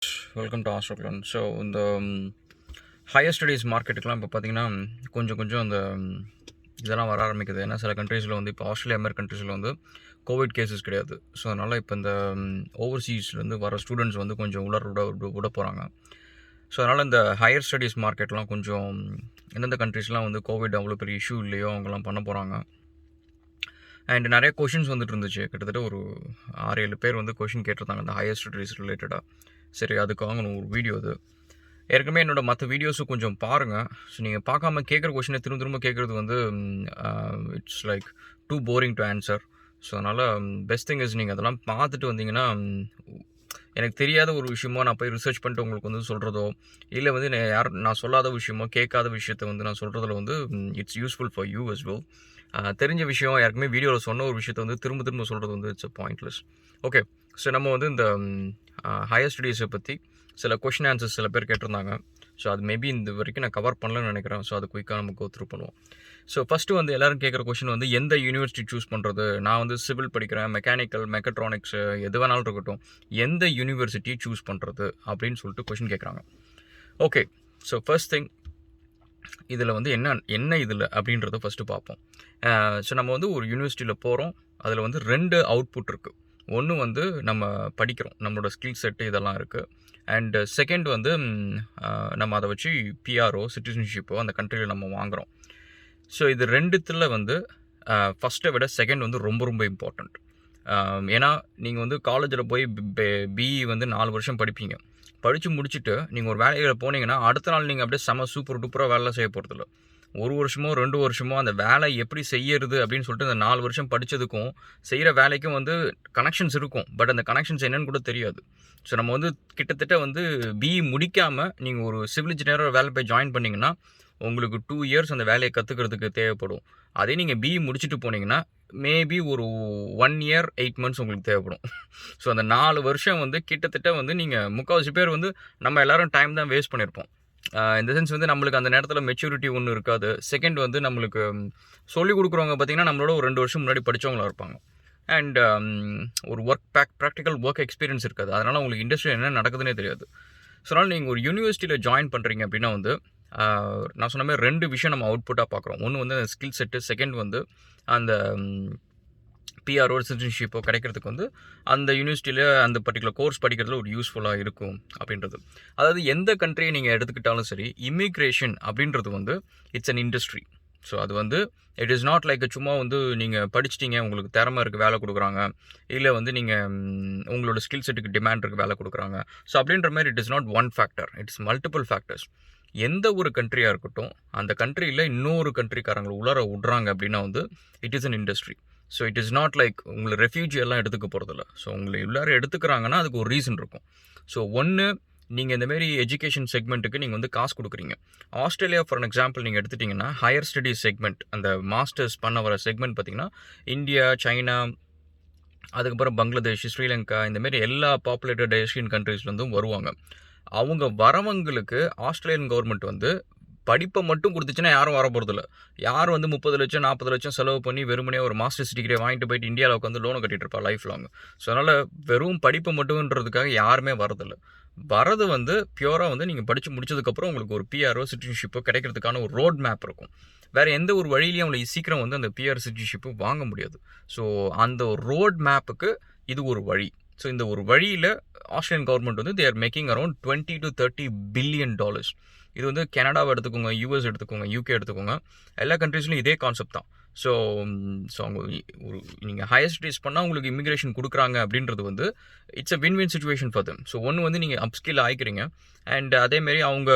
Welcome to ஆஸ்ட்ரோக்லான். So இந்த higher studies மார்க்கெட்டுக்கெலாம் இப்போ பார்த்தீங்கன்னா கொஞ்சம் கொஞ்சம் அந்த இதெல்லாம் வர ஆரம்பிக்குது. ஏன்னா சில கண்ட்ரீஸில் வந்து இப்போ ஆஸ்திரேலியா மாதிரி கண்ட்ரீஸில் வந்து கோவிட் கேசஸ் கிடையாது. ஸோ அதனால் இப்போ இந்த ஓவர்சீஸ்லேருந்து வர ஸ்டூடெண்ட்ஸ் வந்து கொஞ்சம் விட போகிறாங்க. ஸோ அதனால் இந்த ஹையர் ஸ்டடீஸ் மார்க்கெட்லாம் கொஞ்சம் எந்தெந்த கண்ட்ரீஸ்லாம் வந்து கோவிட் அவ்வளோ பெரிய இஷ்யூ இல்லையோ அவங்கெல்லாம் பண்ண போகிறாங்க. அண்ட் நிறைய கொஷின்ஸ் வந்துட்டு இருந்துச்சு. கிட்டத்தட்ட ஒரு 6-7 பேர் வந்து கொஷின் கேட்டிருந்தாங்க இந்த ஹையர் ஸ்டடீஸ் ரிலேட்டடாக. சரி, அதுக்காக ஒரு வீடியோ அது. ஏற்கனவே என்னோடய மற்ற வீடியோஸும் கொஞ்சம் பாருங்கள். ஸோ நீங்கள் பார்க்காம கேட்குற கொஷினை திரும்ப கேட்குறது வந்து it's like too boring to answer. So அதனால் பெஸ்ட் திங் இஸ் நீங்கள் அதெல்லாம் பார்த்துட்டு வந்தீங்கன்னா எனக்கு தெரியாத ஒரு விஷயமோ நான் போய் ரிசர்ச் பண்ணிட்டு உங்களுக்கு வந்து சொல்கிறதோ, இல்லை வந்து நான் சொல்லாத விஷயமோ கேட்காத விஷயத்தை வந்து நான் சொல்கிறதுல வந்து it's useful for you as well. தெரிஞ்ச விஷயம் யாருக்குமே வீடியோவில் சொன்ன ஒரு விஷயத்தை வந்து திரும்ப சொல்கிறது வந்து it's a pointless. Okay, so நம்ம வந்து இந்த ஹையர் ஸ்டடீஸை பற்றி சில கொஷின் ஆன்சர்ஸ் சில பேர் கேட்டிருந்தாங்க. ஸோ அது மேபி இந்த வரைக்கும் நான் கவர் பண்ணலன்னு நினைக்கிறேன். ஸோ அது குயிக்காக நம்ம கோ த்ரூ பண்ணுவோம். ஸோ ஃபஸ்ட்டு வந்து எல்லோரும் கேட்குற கொஷின் வந்து எந்த யூனிவர்சிட்டி சூஸ் பண்ணுறது? நான் வந்து சிவில் படிக்கிறேன், மெக்கானிக்கல், மெக்கட்ரானிக்ஸு எது வேணாலும் இருக்கட்டும், எந்த யூனிவர்சிட்டி சூஸ் பண்ணுறது அப்படின்னு சொல்லிட்டு கொஷின் கேட்குறாங்க. ஓகே, ஸோ ஃபர்ஸ்ட் திங் இதில் வந்து என்ன இதில் அப்படின்றத ஃபஸ்ட்டு பார்ப்போம். ஸோ நம்ம வந்து ஒரு யூனிவர்சிட்டியில் போகிறோம். அதில் வந்து 2 அவுட்புட் இருக்குது. ஒன்று வந்து நம்ம படிக்கிறோம், நம்மளோட ஸ்கில் செட்டு இதெல்லாம் இருக்குது. அண்ட் செகண்ட் வந்து நம்ம அதை வச்சு பிஆர்ஓ சிட்டிசன்ஷிப்போ அந்த கண்ட்ரியில் நம்ம வாங்குகிறோம். ஸோ இது 2த்தில் வந்து ஃபஸ்ட்டை விட செகண்ட் வந்து ரொம்ப இம்பார்ட்டண்ட். ஏன்னா நீங்கள் வந்து காலேஜில் போய் பிஇ வந்து 4 வருஷம் படிப்பீங்க. படித்து முடிச்சுட்டு நீங்கள் ஒரு வேலையில் போனீங்கன்னா அடுத்த நாள் நீங்கள் அப்படியே செம சூப்பர் டூப்பராக வேலை செய்ய போகிறதில்ல. 1 வருஷமோ 2 வருஷமோ அந்த வேலை எப்படி செய்யறது அப்படின்னு சொல்லிட்டு அந்த 4 வருஷம் படித்ததுக்கும் செய்கிற வேலைக்கும் வந்து கனெக்ஷன்ஸ் இருக்கும். பட் அந்த கனெக்ஷன்ஸ் என்னன்னு கூட தெரியாது. ஸோ நம்ம வந்து கிட்டத்தட்ட வந்து பிஇ முடிக்காமல் நீங்கள் ஒரு சிவில் இன்ஜினியராக வேலை போய் ஜாயின் பண்ணிங்கன்னா உங்களுக்கு 2 இயர்ஸ் அந்த வேலையை கற்றுக்கிறதுக்கு தேவைப்படும். அதே நீங்கள் பிஇ முடிச்சுட்டு போனீங்கன்னா மேபி ஒரு 1 இயர் 8 மந்த்ஸ் உங்களுக்கு தேவைப்படும். ஸோ அந்த 4 வருஷம் வந்து கிட்டத்தட்ட வந்து நீங்கள் முக்கால்வாசி பேர் வந்து நம்ம எல்லோரும் டைம் தான் வேஸ்ட் பண்ணியிருப்போம். இந்த சென்ஸ் வந்து நம்மளுக்கு அந்த நேரத்தில் மெச்சூரிட்டி ஒன்றும் இருக்காது. செகண்ட் வந்து நம்மளுக்கு சொல்லிக் கொடுக்குறவங்க பார்த்திங்கன்னா நம்மளோட ஒரு 2 வருஷம் முன்னாடி படித்தவங்களா இருப்பாங்க. அண்ட் ஒரு ப்ராக்டிக்கல் ஒர்க் எக்ஸ்பீரியன்ஸ் இருக்காது. அதனால் உங்களுக்கு இண்டஸ்ட்ரி என்ன நடக்குதுன்னே தெரியாது. ஸோ அதனால் நீங்கள் ஒரு யூனிவர்சிட்டியில் ஜாயின் பண்ணுறீங்க அப்படின்னா வந்து நான் சொன்ன மாதிரி 2 விஷயம் நம்ம அவுட்புட்டாக பார்க்குறோம். ஒன்று வந்து அந்த ஸ்கில் செட்டு, செகண்ட் வந்து அந்த பிஆர்ஓ சிட்டிசன்ஷிப்போ கிடைக்கிறதுக்கு வந்து அந்த யூனிவர்சிட்டியில் அந்த பர்டிகுலர் கோர்ஸ் படிக்கிறதுல ஒரு யூஸ்ஃபுல்லாக இருக்கும் அப்படின்றது. அதாவது எந்த கண்ட்ரியை நீங்கள் எடுத்துக்கிட்டாலும் சரி, இமிக்ரேஷன் அப்படின்றது வந்து இட்ஸ் அன் இண்டஸ்ட்ரி. ஸோ அது வந்து இட் இஸ் நாட் லைக் சும்மா வந்து நீங்கள் படிச்சிட்டிங்க, உங்களுக்கு திறமை இருக்குது வேலை கொடுக்குறாங்க, இல்லை வந்து நீங்கள் உங்களோட ஸ்கில் செட்டுக்கு டிமாண்ட் இருக்குது வேலை கொடுக்குறாங்க. ஸோ அப்படின்ற மாதிரி it is not one factor, it's multiple factors. எந்த ஒரு கண்ட்ரியாக இருக்கட்டும், அந்த கண்ட்ரியில் இன்னொரு கண்ட்ரிக்காரங்களை உலர விட்றாங்க அப்படின்னா வந்து it is an industry. So it is not like உங்களை ரெஃப்யூஜி எல்லாம் எடுத்துக்க போகிறதில்ல. ஸோ உங்களை எல்லாரும் எடுத்துக்கிறாங்கன்னா அதுக்கு ஒரு ரீசன் இருக்கும். ஸோ ஒன்று, நீங்கள் இந்தமாரி எஜுகேஷன் செக்மெண்ட்டுக்கு நீங்கள் வந்து காசு கொடுக்குறீங்க. ஆஸ்திரேலியா ஃபார் எக்ஸாம்பிள் நீங்கள் எடுத்துட்டிங்கன்னா ஹையர் ஸ்டடீஸ் செக்மெண்ட், அந்த மாஸ்டர்ஸ் பண்ண வர செக்மெண்ட் பார்த்திங்கன்னா இந்தியா, சைனா, அதுக்கப்புறம் பங்களாதேஷ், ஸ்ரீலங்கா, இந்தமாரி எல்லா பாப்புலேட்டட் ஏஷியன் கண்ட்ரீஸ்லேருந்தும் வருவாங்க. அவங்க வரவங்களுக்கு ஆஸ்திரேலியன் கவர்மெண்ட் வந்து படிப்பை மட்டும் கொடுத்துச்சுன்னா யாரும் வர போகிறதில்ல. யார் வந்து 30 லட்சம் 40 லட்சம் செலவு பண்ணி வெறுமனே ஒரு மாஸ்டர்ஸ் டிகிரியை வாங்கிட்டு போயிட்டு இந்தியாவில் உட்காந்து லோனை கட்டிட்டு இருப்பா லைஃப் லாங். ஸோ அதனால் வெறும் படிப்பு மட்டும்ன்றதுக்காக யாருமே வரதில்லை. வரது வந்து பியூராக வந்து நீங்கள் படித்து முடிச்சதுக்கப்புறம் உங்களுக்கு ஒரு பிஆர்ஓ சிட்டிசன்ஷிப்போ கிடைக்கிறதுக்கான ஒரு ரோட் மேப் இருக்கும். வேறு எந்த ஒரு வழியிலையும் அவங்களுக்கு சீக்கிரம் வந்து அந்த பிஆர் சிட்டிசன்ஷிப்பு வாங்க முடியாது. ஸோ அந்த ஒரு ரோட் மேப்புக்கு இது ஒரு வழி. ஸோ இந்த ஒரு வழியில் ஆஸ்திரேலியன் கவர்மெண்ட் வந்து தேர் மேக்கிங் அரௌண்ட் $20 to $30 billion. இது வந்து கனடாவை எடுத்துக்கோங்க, யூஎஸ் எடுத்துக்கோங்க, யூகே எடுத்துக்கோங்க, எல்லா கண்ட்ரீஸ்லையும் இதே கான்செப்ட் தான். ஸோ அவங்க ஒரு நீங்கள் ஹையர் ஸ்டடீஸ் பண்ணால் உங்களுக்கு இமிக்ரேஷன் கொடுக்குறாங்க அப்படின்றது வந்து it's a win situation for them. So ஒன்று வந்து நீங்கள் அப்ஸ்கில் ஆகிக்கிறீங்க, அண்ட் அதேமாரி அவங்க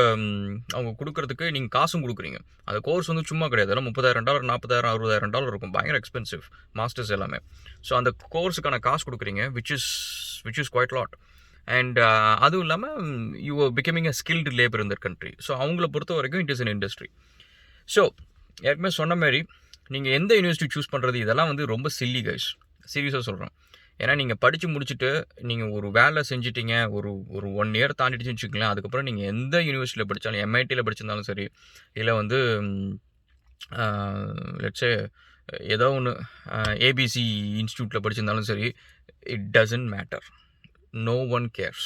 கொடுக்குறதுக்கு நீங்கள் காசும் கொடுக்குறீங்க. அந்த கோர்ஸ் வந்து சும்மா கிடையாது, அதெல்லாம் $30,000 $40,000 $60,000 இருக்கும், பயங்கர எக்ஸ்பென்சிவ் மாஸ்டர்ஸ் எல்லாமே. ஸோ அந்த கோர்ஸுக்கான காசு கொடுக்குறீங்க, which is quite lot. And அதுவும் இல்லாமல் you are becoming a skilled labour in that country. So அவங்கள பொறுத்த வரைக்கும் it is an industry. So ஏற்கனவே சொன்ன மாதிரி நீங்கள் எந்த யூனிவர்சிட்டி சூஸ் பண்ணுறது இதெல்லாம் வந்து ரொம்ப சில்லி கைஸ், சீரியஸாக சொல்கிறேன். ஏன்னா நீங்கள் படித்து முடிச்சுட்டு நீங்கள் ஒரு வேலை செஞ்சிட்டிங்க, ஒரு 1 இயர் தாண்டிடுச்சுன்னு வச்சுக்கோங்களேன். அதுக்கப்புறம் நீங்கள் எந்த யூனிவர்சிட்டியில் படித்தாலும், எம்ஐடியில் படிச்சிருந்தாலும் சரி, இல்லை வந்து லெட்ஸே ஏதோ ஒன்று ஏபிசி இன்ஸ்டியூட்டில் படிச்சிருந்தாலும் சரி, it doesn't matter. No one cares.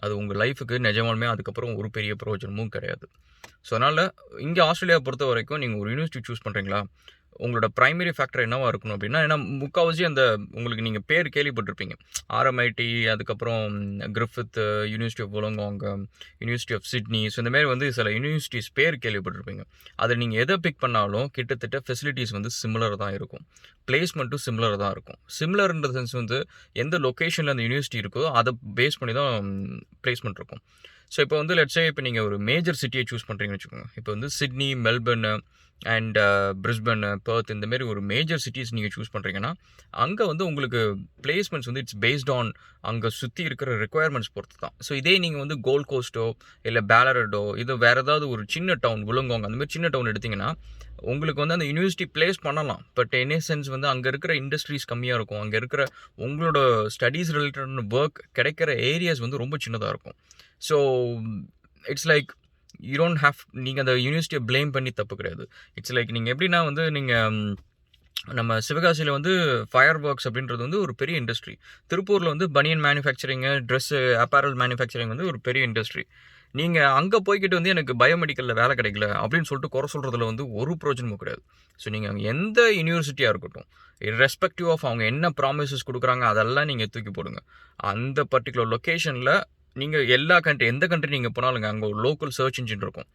அது உங்கள் லைஃபுக்கு நிஜமாலுமே அதுக்கப்புறம் ஒரு பெரிய பிரயோஜனமும் கிடையாது. ஸோ அதனால் இங்கே ஆஸ்திரேலியாவை பொறுத்த வரைக்கும் நீங்கள் ஒரு யூனிவர்சிட்டி சூஸ் பண்ணுறீங்களா, உங்களோட ப்ரைமரி ஃபேக்டர் என்னவா இருக்கணும் அப்படின்னா, ஏன்னா முக்கால்வாசி அந்த உங்களுக்கு நீங்கள் பேர் கேள்விப்பட்டிருப்பீங்க. RMIT, அதுக்கப்புறம் Griffith, university of wollongong, university of Sydney. So இந்தமாரி வந்து சில யூனிவர்சிட்டிஸ் பேர் கேள்விப்பட்டிருப்பீங்க. அதில் நீங்கள் எதை பிக் பண்ணாலும் கிட்டத்தட்ட ஃபெசிலிட்டிஸ் வந்து சிமிலர் தான் இருக்கும், பிளேஸ்மெண்ட்டும் சிமிலர் தான் இருக்கும். சிமிலர்ன்ற சென்ஸ் வந்து எந்த லொக்கேஷனில் அந்த யூனிவர்சிட்டி இருக்கோ அதை பேஸ் பண்ணி தான் பிளேஸ்மெண்ட் இருக்கும். ஸோ இப்போ வந்து லெட்ஸே இப்போ நீங்கள் ஒரு மேஜர் சிட்டியை சூஸ் பண்ணுறீங்கன்னு வச்சுக்கோங்க. இப்போ வந்து சிட்னி, மெல்பர்னு அண்ட் பிரிஸ்பன், பெர்த் இந்தமாரி ஒரு மேஜர் சிட்டிஸ் நீங்கள் சூஸ் பண்ணுறீங்கன்னா, அங்கே வந்து உங்களுக்கு பிளேஸ்மெண்ட்ஸ் வந்து இட்ஸ் பேஸ்ட் ஆன் அங்கே சுற்றி இருக்கிற ரெக்குயர்மெண்ட்ஸ் பொறுத்து தான். ஸோ இதே நீங்கள் வந்து கோல்ட் கோஸ்ட்டோ இல்லை பேலரடோ இது வேறு ஏதாவது ஒரு சின்ன டவுன் wollongong அந்தமாதிரி சின்ன டவுன் எடுத்திங்கன்னா, உங்களுக்கு வந்து அந்த யூனிவர்சிட்டி பிளேஸ் பண்ணலாம். பட் இன் சென்ஸ் வந்து அங்கே இருக்கிற இண்டஸ்ட்ரீஸ் கம்மியாக இருக்கும். அங்கே இருக்கிற உங்களோட ஸ்டடீஸ் ரிலேட்டடான ஒர்க் கிடைக்கிற ஏரியாஸ் வந்து ரொம்ப சின்னதாக இருக்கும். So it's like you don't have நீங்கள் அந்த யூனிவர்சிட்டியை ப்ளேம் பண்ணி தப்பு கிடையாது. இட்ஸ் லைக் நீங்கள் எப்படின்னா வந்து நீங்கள் நம்ம சிவகாசியில் வந்து ஃபயர் ஒர்க்ஸ் அப்படின்றது வந்து ஒரு பெரிய இண்டஸ்ட்ரி. திருப்பூரில் வந்து பனியன் மேனுஃபேக்சரிங்கு, ட்ரெஸ்ஸு, அப்பேரல் மேனுஃபேக்சரிங் வந்து ஒரு பெரிய இண்டஸ்ட்ரி. நீங்கள் அங்கே போய்கிட்டு வந்து எனக்கு பயோமெடிக்கலில் வேலை கிடைக்கல அப்படின்னு சொல்லிட்டு குறை சொல்கிறதுல வந்து ஒரு பிரயோஜனமும் கிடையாது. ஸோ நீங்கள் எந்த யூனிவர்சிட்டியாக இருக்கட்டும், ரெஸ்பெக்டிவ் ஆஃப் அவங்க என்ன ப்ராமிசஸ் கொடுக்குறாங்க அதெல்லாம் நீங்கள் தூக்கி போடுங்க. அந்த பர்டிகுலர் லொக்கேஷனில் நீங்கள் எல்லா எந்த கண்ட்ரி நீங்கள் போனாலுங்க அங்கே ஒரு லோக்கல் சர்ச் இன்ஜின் இருக்கும்.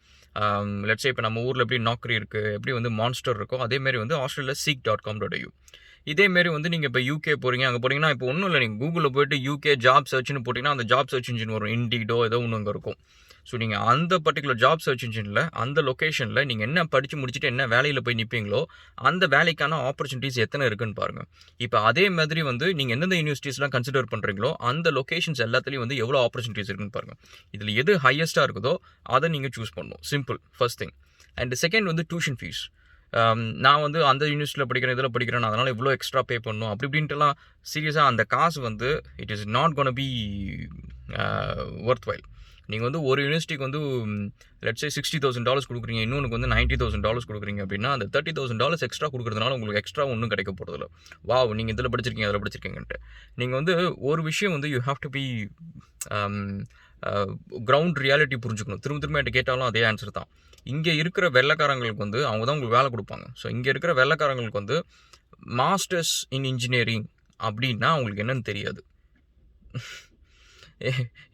லெட்ஸே இப்போ நம்ம ஊரில் எப்படி நாக்ரி இருக்குது, எப்படி வந்து மான்ஸ்டர் இருக்கோ, அதேமாரி வந்து ஆஸ்திரேலியா seek.com.au. இதேமாரி வந்து நீங்கள் இப்போ யூகே போகிறீங்க, அங்கே போகிறீங்கன்னா இப்போ ஒன்றும் இல்லை, நீங்கள் கூகுளில் போய்ட்டு யூகே ஜாப் சர்ச்னு போட்டிங்கன்னா அந்த ஜாப் சர்ச் இன்ஜின் வரும், இண்டீடோ ஏதோ ஒன்று அங்கே இருக்கும். ஸோ நீங்கள் அந்த பர்டிகுலர் ஜாப் சர்ச் இன்ஜினில் அந்த லொக்கேஷனில் நீங்கள் என்ன படித்து முடிச்சுட்டு என்ன வேலையில் போய் நிற்பீங்களோ அந்த வேலைக்கான ஆப்பர்ச்சுனிட்டிஸ் எத்தனை இருக்குன்னு பாருங்கள். இப்போ அதே மாதிரி வந்து நீங்கள் எந்தெந்த யூனிவர்சிட்டிஸ்லாம் கன்சிடர் பண்ணுறீங்களோ அந்த லொக்கேஷன்ஸ் எல்லாத்துலேயும் வந்து எவ்வளோ ஆப்பர்ச்சுனிட்டிஸ் இருக்குன்னு பாருங்கள். இதில் எது ஹையஸ்ட்டாக இருக்குதோ அதை நீங்கள் சூஸ் பண்ணணும். Simple, first thing. And second வந்து டியூஷன் ஃபீஸ். நான் வந்து அந்த யூனிவர்சிட்டியில் படிக்கிறேன், இதில் படிக்கிறேன், அதனால் இவ்வளோ எக்ஸ்ட்ரா பே பண்ணணும் அப்படி இப்படின்ட்டுலாம் சீரியஸாக அந்த காசு வந்து it is not gonna be worth while. நீங்கள் வந்து ஒரு யூனிவர்சிட்டிக்கு வந்து லெட்ஸே $60,000 கொடுக்குறீங்க, இன்னொன்று வந்து $90,000 கொடுக்குறீங்க அப்படின்னா அந்த $30,000 எக்ஸ்ட்ரா கொடுக்குறதுனால உங்களுக்கு எக்ஸ்ட்ரா ஒன்றும் கிடைக்க போகிறதில்ல. வாவ் நீங்கள் இதில் படிச்சிருக்கீங்க அதில் படிச்சிருக்கீங்கன்ட்டு. நீங்கள் வந்து ஒரு விஷயம் வந்து you have to be ground reality புரிஞ்சுக்கணும். திரும்ப என்கிட்ட கேட்டாலும் அதே ஆன்சர் தான். இங்கே இருக்கிற வெள்ளைக்காரங்களுக்கு வந்து அவங்க தான் உங்களுக்கு வேலை கொடுப்பாங்க. ஸோ இங்கே இருக்கிற வெள்ளைக்காரங்களுக்கு வந்து மாஸ்டர்ஸ் இன் இன்ஜினியரிங் அப்படின்னா அவங்களுக்கு என்னன்னு தெரியாது.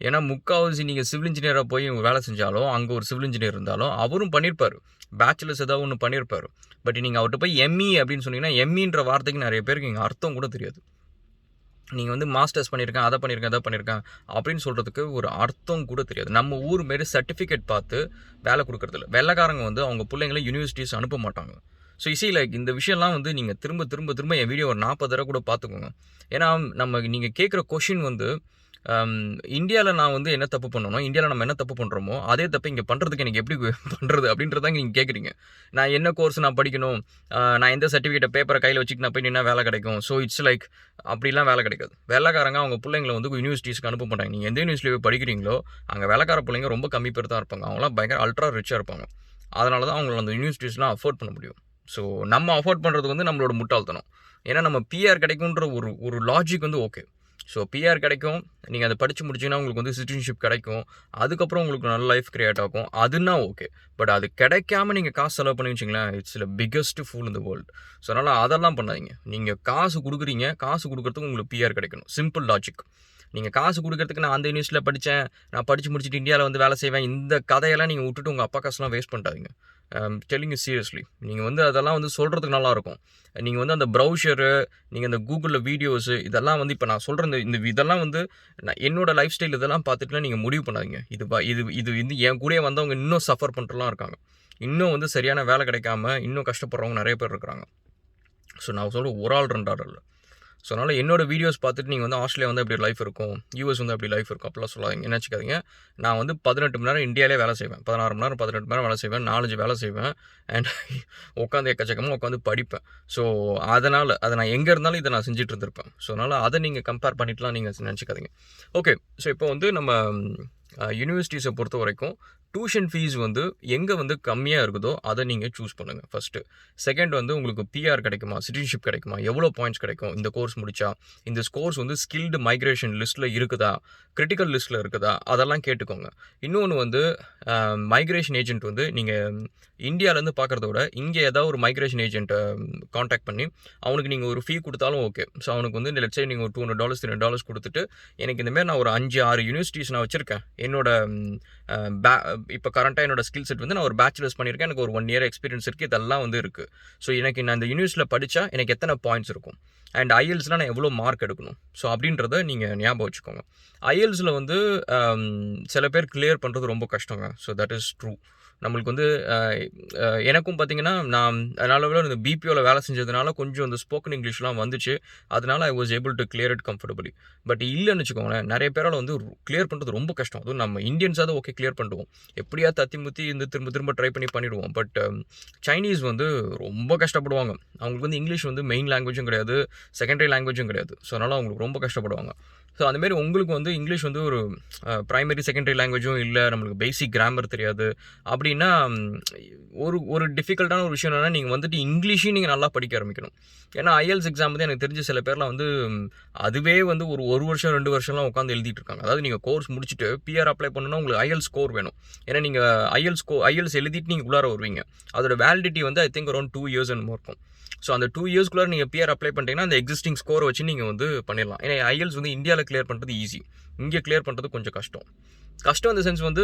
ஏன்னா முக்கால்வாசி நீங்கள் சிவில் இன்ஜினியராக போய் வேலை செஞ்சாலும் அங்கே ஒரு சிவில் இன்ஜினியர் இருந்தாலும் அவரும் பண்ணியிருப்பார், பேச்சுலர்ஸ் ஏதாவது ஒன்று பண்ணியிருப்பார். பட் நீங்கள் அவர்கிட்ட போய் எம்இ அப்படின்னு சொன்னீங்கன்னா எம்இன்ற வார்த்தைக்கு நிறைய பேருக்கு இங்கே அர்த்தம் கூட தெரியாது. நீங்கள் வந்து மாஸ்டர்ஸ் பண்ணியிருக்கேன், அதை பண்ணியிருக்கேன், அதை பண்ணியிருக்கேன் அப்படின்னு சொல்கிறதுக்கு ஒரு அர்த்தம் கூட தெரியாது. நம்ம ஊர் மாரி சர்டிஃபிகேட் பார்த்து வேலை கொடுக்குறதில்ல. வெள்ளைக்காரங்க வந்து அவங்க பிள்ளைங்களை யூனிவர்சிட்டிஸ் அனுப்ப மாட்டாங்க. ஸோ லைக் இந்த விஷயம்லாம் வந்து நீங்கள் திரும்ப என் வீடியோ ஒரு 40 தடவை கூட பார்த்துக்கோங்க. ஏன்னா நீங்கள் கேட்குற கொஷின் வந்து இந்தியாவில் நான் வந்து என்ன தப்பு பண்ணணும், இந்தியாவில் நம்ம என்ன தப்பு பண்ணுறோமோ அதே தப்பு இங்கே பண்ணுறதுக்கு எனக்கு எப்படி பண்ணுறது அப்படின்றதாங்க நீங்கள் கேட்குறீங்க. நான் என்ன கோர்ஸ் நான் படிக்கணும், நான் எந்த சர்டிஃபிகேட்டை பேப்பரை கையில் வச்சுட்டு நான் போய் நின்னா வேலை கிடைக்கும். ஸோ இட்ஸ் லைக் அப்படிலாம் வேலை கிடைக்காது. வெள்ளைக்காரங்க அவங்க பிள்ளைங்களை வந்து யூனிவர்சிட்டிஸ்க்கு அனுப்ப மாட்டாங்க. நீங்கள் எந்த யூனிவர்சிட்டியில் போய் படிக்கிறீங்களோ அங்கே வெள்ளைக்கார பிள்ளைங்க ரொம்ப கம்மி பேர் தான் இருப்பாங்க. அவங்களாம் பயங்கர அல்ட்ரா ரிச்சாக இருப்பாங்க. அதனால தான் அவங்கள அந்த யூனிவர்சிட்டிஸ்லாம் அஃபோர்ட் பண்ண முடியும். ஸோ நம்ம அஃபோர்ட் பண்ணுறது வந்து நம்மளோட முட்டாள்தனம். ஏன்னா நம்ம பிஆர் கிடைக்குன்ற ஒரு லாஜிக் வந்து ஓகே. ஸோ பிஆர் கிடைக்கும், நீங்கள் அதை படித்து முடிச்சிங்கன்னா உங்களுக்கு வந்து சிட்டிசன்ஷிப் கிடைக்கும், அதுக்கப்புறம் உங்களுக்கு நல்ல லைஃப் கிரியேட் ஆகும், அதுனா ஓகே. பட் அது கிடைக்காம நீங்கள் காசு செலவு பண்ணி வச்சிங்களேன், it's the biggest fool in the world. So அதனால் அதெல்லாம் பண்ணாதீங்க. நீங்கள் காசு கொடுக்குறீங்க, காசு கொடுக்குறதுக்கு உங்களுக்கு பிஆர் கிடைக்கணும். Simple logic. நீங்கள் காசு கொடுக்குறதுக்கு நான் அந்த யூனிவர்சிட்டியில் படித்தேன், நான் படித்து முடிச்சுட்டு இந்தியாவில் வந்து வேலை செய்வேன், இந்த கதையெல்லாம் நீங்கள் விட்டுட்டு உங்கள் அப்பா காசுலாம் வேஸ்ட் பண்ணிட்டாதீங்க. Telling you seriously. நீங்கள் வந்து அதெல்லாம் வந்து சொல்கிறதுக்கு நல்லாயிருக்கும். நீங்கள் வந்து அந்த ப்ரௌசரு, நீங்கள் அந்த கூகுளில் வீடியோஸு இதெல்லாம் வந்து இப்போ நான் சொல்கிற இதெல்லாம் வந்து நான் என்னோடய லைஃப் ஸ்டைல் இதெல்லாம் பார்த்துட்டுலாம் நீங்கள் முடிவு பண்ணாதீங்க. இது வந்து என் கூடயே வந்தவங்க இன்னும் சஃபர் பண்ணுறலாம் இருக்காங்க. இன்னும் வந்து சரியான வேலை கிடைக்காம இன்னும் கஷ்டப்படுறவங்க நிறைய பேர் இருக்கிறாங்க. ஸோ நான் சொல்கிற ஒரு ஆள் 2 ஆள் இல்லை. ஸோ அதனால் என்னோடய வீடியோஸ் பார்த்துட்டு நீங்கள் வந்து ஆஸ்திரேலியா வந்து அப்படி லைஃப் இருக்கும், யூஎஸ் வந்து அப்படி லைஃப் இருக்கும் அப்படிலாம் சொல்லாதீங்க. நினச்சிக்காதீங்க. நான் வந்து 18 மணி நேரம் இந்தியாவிலே வேலை செய்வேன், 16 மணி நேரம் 18 மணி நேரம் வேலை செய்வேன், 4 வேலை செய்வேன், அண்ட் உட்காந்து எக்கச்சக்கமாக உட்காந்து படிப்பேன். ஸோ அதனால் அதை நான் எங்கே இருந்தாலும் இதை நான் செஞ்சுட்டு இருந்திருப்பேன். ஸோ அதனால் அதை நீங்கள் கம்பேர் பண்ணிட்டுலாம் நீங்கள் நினச்சிக்காதீங்க. ஓகே. ஸோ இப்போ வந்து நம்ம யூனிவர்சிட்டிஸை பொறுத்த வரைக்கும் டியூஷன் ஃபீஸ் வந்து எங்கே வந்து கம்மியாக இருக்குதோ அதை நீங்கள் சூஸ் பண்ணுங்கள் ஃபஸ்ட்டு. செகண்ட் வந்து உங்களுக்கு பிஆர் கிடைக்குமா, சிட்டிசன்ஷிப் கிடைக்குமா, எவ்வளோ பாயிண்ட்ஸ் கிடைக்கும் இந்த கோர்ஸ் முடித்தா, இந்த கோர்ஸ் வந்து ஸ்கில்டு மைக்ரேஷன் லிஸ்ட்டில் இருக்குதா, கிரிட்டிக்கல் லிஸ்ட்டில் இருக்குதா, அதெல்லாம் கேட்டுக்கோங்க. இன்னொன்று வந்து மைக்ரேஷன் ஏஜென்ட் வந்து நீங்கள் இந்தியாவிலேருந்து பார்க்குறத விட இங்கே ஏதாவது ஒரு மைக்ரேஷன் ஏஜென்ட்டை காண்டாக்ட் பண்ணி அவனுக்கு நீங்கள் ஒரு ஃபீ கொடுத்தாலும் ஓகே. ஸோ அவனுக்கு வந்து லெட்ஸ் சே நீங்கள் ஒரு $200 $300 கொடுத்துட்டு எனக்கு இந்தமாரி நான் ஒரு 5-6 யூனிவர்சிட்டிஸ் நான் வச்சுருக்கேன், என்னோட இப்போ கரண்ட்டாக என்னோட ஸ்கில் செட் வந்து நான் ஒரு பேச்சுலர்ஸ் பண்ணியிருக்கேன், எனக்கு ஒரு 1 year எக்ஸ்பீரியன்ஸ் இருக்குது, இதெல்லாம் வந்து இருக்குது. ஸோ எனக்கு நான் இந்த யூனிவர்சிட்டியில் படித்தா எனக்கு எத்தனை பாயிண்ட்ஸ் இருக்கும், அண்ட் ஐஎல்ஸ்லாம் நான் எவ்வளோ மார்க் எடுக்கணும், ஸோ அப்படின்றத நீங்கள் ஞாபகம் வச்சுக்கோங்க. ஐஎல்ஸில் வந்து சில பேர் கிளியர் பண்ணுறது ரொம்ப கஷ்டங்க. So that is true. நம்மளுக்கு வந்து எனக்கும் பார்த்தீங்கன்னா நான் அதனால இந்த பிபிஓவில் வேலை செஞ்சதுனால கொஞ்சம் இந்த ஸ்போக்கன் இங்கிலீஷ்லாம் வந்துச்சு, அதனால I was able to clear it comfortably. But இல்லைன்னு வச்சுக்கோங்களேன், நிறைய பேரால் வந்து கிளியர் பண்ணுறது ரொம்ப கஷ்டம். அதுவும் நம்ம இந்தியன்ஸாவது ஓகே கிளியர் பண்ணுவோம், எப்படியா தத்தி முத்தி இந்த திரும்ப ட்ரை பண்ணிடுவோம். பட் சைனீஸ் வந்து ரொம்ப கஷ்டப்படுவாங்க. அவங்களுக்கு வந்து இங்கிலீஷ் வந்து மெயின் லாங்குவேஜும் கிடையாது, செகண்டரி லாங்குவேஜும் கிடையாது. ஸோ அதனால் அவங்களுக்கு ரொம்ப கஷ்டப்படுவாங்க. ஸோ அந்தமாரி உங்களுக்கு வந்து இங்கிலீஷ் வந்து ஒரு ப்ரைமரி செகண்டரி லாங்குவேஜும் இல்லை, நம்மளுக்கு பேசிக் கிராமர் தெரியாது அப்படின்னா ஒரு டிஃபிகல்ட்டான ஒரு விஷயம் என்னென்னா நீங்கள் வந்துட்டு இங்கிலீஷையும் நீங்கள் நல்லா படிக்க ஆரம்பிக்கணும். ஏன்னா ஐஎல்ஸ் எக்ஸாம் வந்து எனக்கு தெரிஞ்ச சில பேர்லாம் வந்து அதுவே வந்து ஒரு வருஷம் 2 வருஷம்லாம் உட்காந்து எழுதிட்டு இருக்காங்க. அதாவது நீங்கள் கோர்ஸ் முடிச்சுட்டு பிஆர் அப்ளை பண்ணணும்னா உங்களுக்கு ஐஎல்ஸ் ஸ்கோர் வேணும். ஏன்னா நீங்கள் ஐஎல்ஸ் எழுதிட்டு நீங்கள் உள்ளார வருவீங்க. அதோட வேலிடிட்டி வந்து I think around 2 years and more இருக்கும். ஸோ அந்த 2 yearsக்குள்ளே நீங்கள் பிஆர் அப்ளை பண்ணிட்டீங்கன்னா அந்த எக்ஸிஸ்டிங் ஸ்கோரை வச்சு நீங்கள் வந்து பண்ணிடலாம். ஏன்னா ஐஎல்ஸ் வந்து இந்தியாவில் கிளியர் பண்ணுறது ஈஸி, இங்கே கிளியர் பண்ணுறது கொஞ்சம் கஷ்டம். இந்த சென்ஸ் வந்து